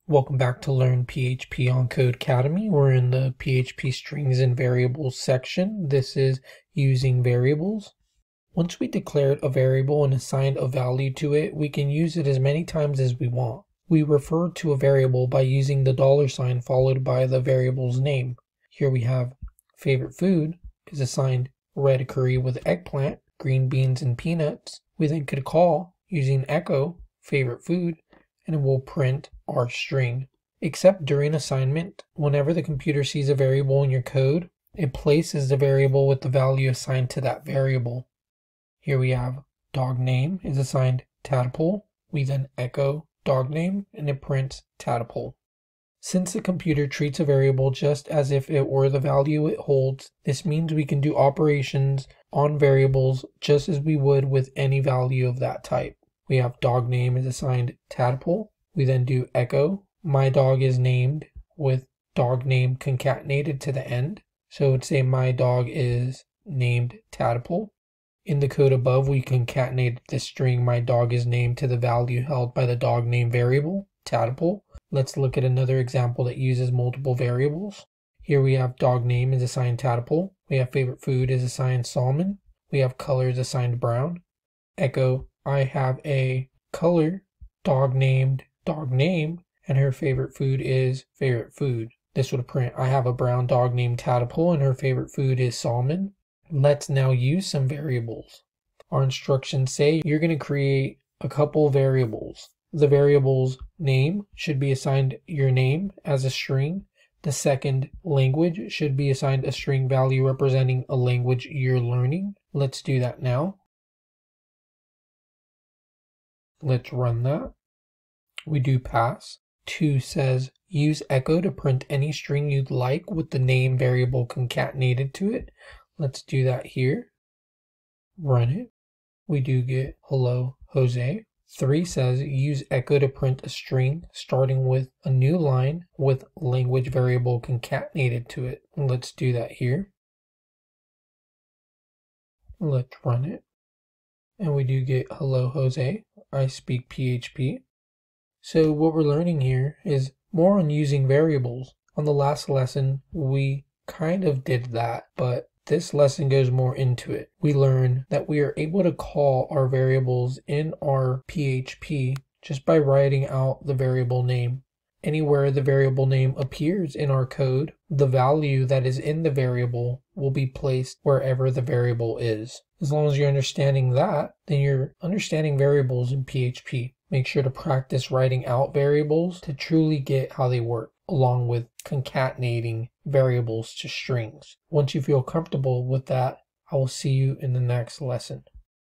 Welcome back to Learn PHP on Codecademy. We're in the PHP strings and variables section. This is using variables. Once we declared a variable and assigned a value to it, we can use it as many times as we want. We refer to a variable by using the $ followed by the variable's name. Here we have favorite food is assigned red curry with eggplant, green beans, and peanuts. We then could call using echo favorite food, and it will print our string. Except during assignment, whenever the computer sees a variable in your code, it places the variable with the value assigned to that variable. Here we have dog name is assigned tadpole. We then echo dog name and it prints tadpole. Since the computer treats a variable just as if it were the value it holds, this means we can do operations on variables just as we would with any value of that type. We have dog name is assigned tadpole. We then do echo my dog is named with dog name concatenated to the end. So it would say my dog is named tadpole. In the code above, we concatenated the string my dog is named to the value held by the dog name variable, tadpole. Let's look at another example that uses multiple variables. Here we have dog name is assigned tadpole. We have favorite food is assigned salmon. We have colors assigned brown. Echo I have a color dog named dog name and her favorite food is favorite food. This would print I have a brown dog named tadpole and her favorite food is salmon. Let's now use some variables. Our instructions say you're going to create a couple variables. The variable's name should be assigned your name as a string. The second, language, should be assigned a string value representing a language you're learning. Let's do that now. Let's run that. We do pass. 2 says use echo to print any string you'd like with the name variable concatenated to it. Let's do that here. Run it. We do get hello Jose. 3 says use echo to print a string starting with a new line with language variable concatenated to it. Let's do that here. Let's run it. And we do get hello Jose. I speak PHP. So what we're learning here is more on using variables. On the last lesson, we kind of did that, but this lesson goes more into it. We learn that we are able to call our variables in our PHP just by writing out the variable name. Anywhere the variable name appears in our code, the value that is in the variable will be placed wherever the variable is. As long as you're understanding that, then you're understanding variables in PHP. Make sure to practice writing out variables to truly get how they work, along with concatenating variables to strings. Once you feel comfortable with that, I will see you in the next lesson.